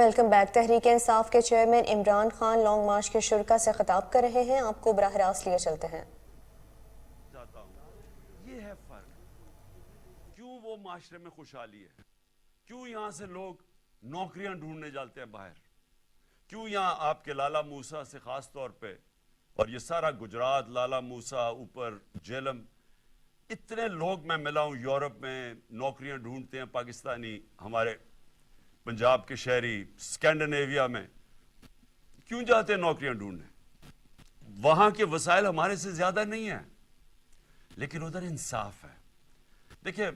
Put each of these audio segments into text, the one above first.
Welcome back. Tehreek Insaf کے chairman Imran Khan long march کے شرکاء سے خطاب کر رہے ہیں، آپ کو براہ راست لیے چلتے ہیں۔ یہ ہے فرق، کیوں وہ معاشرے میں خوشحالی ہے، کیوں یہاں سے لوگ نوکریاں ڈھونڈنے جاتے ہیں باہر، کیوں یہاں آپ کے لالا موسیٰ سے خاص طور پہ اور یہ سارا گجرات، لالا موسیٰ، اوپر جیلم، اتنے لوگ میں ملا ہوں یورپ میں نوکریاں ڈھونڈتے ہیں پاکستانی، ہمارے پنجاب کے شہری، اسکینڈینیویا میں کیوں جاتے ہیں نوکریاں ڈھونڈنے؟ وہاں کے وسائل ہمارے سے زیادہ نہیں ہیں، لیکن ادھر انصاف ہے۔ دیکھیں،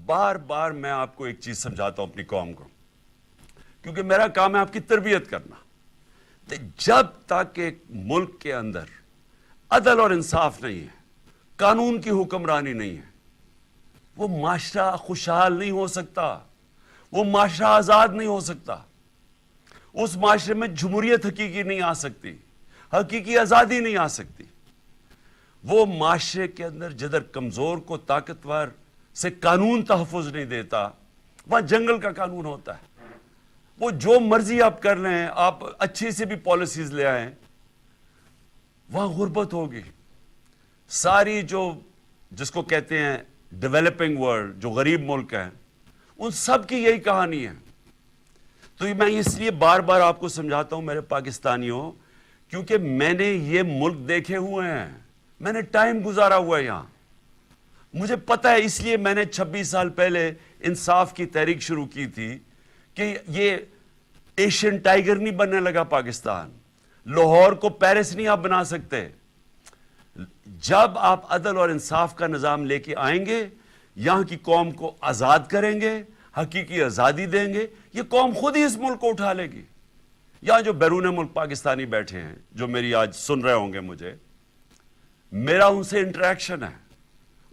بار بار میں آپ کو ایک چیز سمجھاتا ہوں اپنی قوم کو، کیونکہ میرا کام ہے آپ کی تربیت کرنا۔ جب تک ایک ملک کے اندر عدل اور انصاف نہیں ہے، قانون کی حکمرانی نہیں ہے، وہ معاشرہ خوشحال نہیں ہو سکتا، وہ معاشرہ آزاد نہیں ہو سکتا، اس معاشرے میں جمہوریت حقیقی نہیں آ سکتی، حقیقی آزادی نہیں آ سکتی۔ وہ معاشرے کے اندر جدھر کمزور کو طاقتور سے قانون تحفظ نہیں دیتا، وہاں جنگل کا قانون ہوتا ہے۔ وہ جو مرضی آپ کر لیں، آپ اچھی سے بھی پالیسیز لے آئیں، وہاں غربت ہوگی۔ ساری جس کو کہتے ہیں ڈیولپنگ ورلڈ، جو غریب ملک ہیں، ان سب کی یہی کہانی ہے۔ تو میں اس لیے بار بار آپ کو سمجھاتا ہوں میرے پاکستانیوں، کیونکہ میں نے یہ ملک دیکھے ہوئے ہیں، میں نے ٹائم گزارا ہوا ہے یہاں، مجھے پتہ ہے۔ اس لیے میں نے 26 سال پہلے انصاف کی تحریک شروع کی تھی کہ یہ ایشین ٹائیگر نہیں بننے لگا پاکستان، لاہور کو پیرس نہیں آپ بنا سکتے۔ جب آپ عدل اور انصاف کا نظام لے کے آئیں گے، یہاں کی قوم کو آزاد کریں گے، حقیقی آزادی دیں گے، یہ قوم خود ہی اس ملک کو اٹھا لے گی۔ یہاں جو بیرون ملک پاکستانی بیٹھے ہیں، جو میری آج سن رہے ہوں گے مجھے، میرا ان سے انٹریکشن ہے،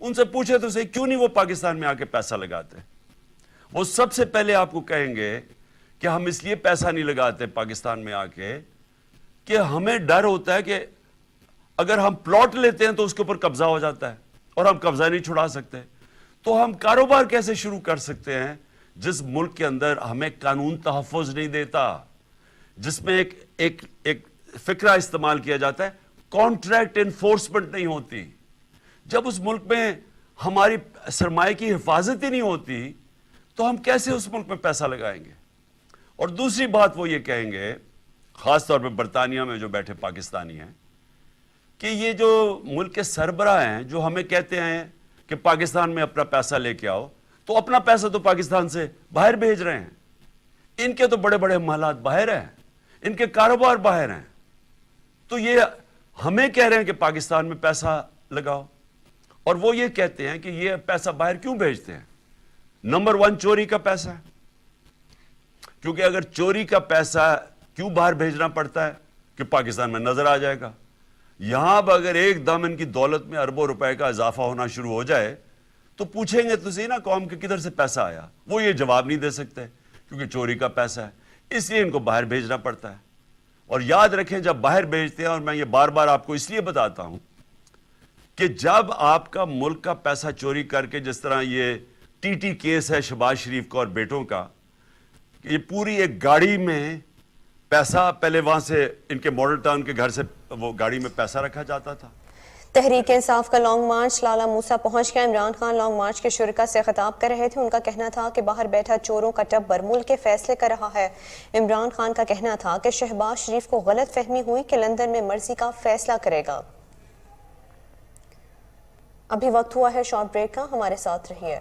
ان سے پوچھے تو صحیح کیوں نہیں وہ پاکستان میں آ کے پیسہ لگاتے۔ وہ سب سے پہلے آپ کو کہیں گے کہ ہم اس لیے پیسہ نہیں لگاتے پاکستان میں آ کے کہ ہمیں ڈر ہوتا ہے کہ اگر ہم پلاٹ لیتے ہیں تو اس کے اوپر قبضہ ہو جاتا ہے اور ہم قبضہ نہیں چھڑا سکتے۔ تو ہم کاروبار کیسے شروع کر سکتے ہیں جس ملک کے اندر ہمیں قانون تحفظ نہیں دیتا، جس میں ایک فکرہ استعمال کیا جاتا ہے، کانٹریکٹ انفورسمنٹ نہیں ہوتی۔ جب اس ملک میں ہماری سرمایہ کی حفاظت ہی نہیں ہوتی تو ہم کیسے اس ملک میں پیسہ لگائیں گے؟ اور دوسری بات وہ یہ کہیں گے، خاص طور پہ برطانیہ میں جو بیٹھے پاکستانی ہیں، کہ یہ جو ملک کے سربراہ ہیں جو ہمیں کہتے ہیں کہ پاکستان میں اپنا پیسہ لے کے آؤ، تو اپنا پیسہ تو پاکستان سے باہر بھیج رہے ہیں، ان کے تو بڑے بڑے محلات باہر ہیں، ان کے کاروبار باہر ہیں، تو یہ ہمیں کہہ رہے ہیں کہ پاکستان میں پیسہ لگاؤ، اور وہ یہ کہتے ہیں کہ یہ پیسہ باہر کیوں بھیجتے ہیں؟ نمبر 1 چوری کا پیسہ ہے، کیونکہ اگر چوری کا پیسہ کیوں باہر بھیجنا پڑتا ہے کہ پاکستان میں نظر آ جائے گا۔ یہاں اب اگر ایک دم ان کی دولت میں اربوں روپے کا اضافہ ہونا شروع ہو جائے تو پوچھیں گے تو صحیح نا قوم کے کدھر سے پیسہ آیا، وہ یہ جواب نہیں دے سکتے کیونکہ چوری کا پیسہ ہے، اس لیے ان کو باہر بھیجنا پڑتا ہے۔ اور یاد رکھیں جب باہر بھیجتے ہیں، اور میں یہ بار بار آپ کو اس لیے بتاتا ہوں کہ جب آپ کا ملک کا پیسہ چوری کر کے، جس طرح یہ ٹی کیس ہے شہباز شریف کا اور بیٹوں کا، یہ پوری ایک گاڑی میں پیسہ، پہلے وہاں سے ان کے ماڈل ٹاؤن کے گھر سے وہ گاڑی میں پیسہ رکھا جاتا تھا۔ تحریک انصاف کا لانگ مارچ لالا موسیٰ پہنچ گیا۔ عمران خان لانگ مارچ کے شرکاء سے خطاب کر رہے تھے، ان کا کہنا تھا کہ باہر بیٹھا چوروں کا ٹبر ملک کے فیصلے کر رہا ہے۔ عمران خان کا کہنا تھا کہ شہباز شریف کو غلط فہمی ہوئی کہ لندن میں مرضی کا فیصلہ کرے گا۔ ابھی وقت ہوا ہے شارٹ بریک کا، ہمارے ساتھ رہیے۔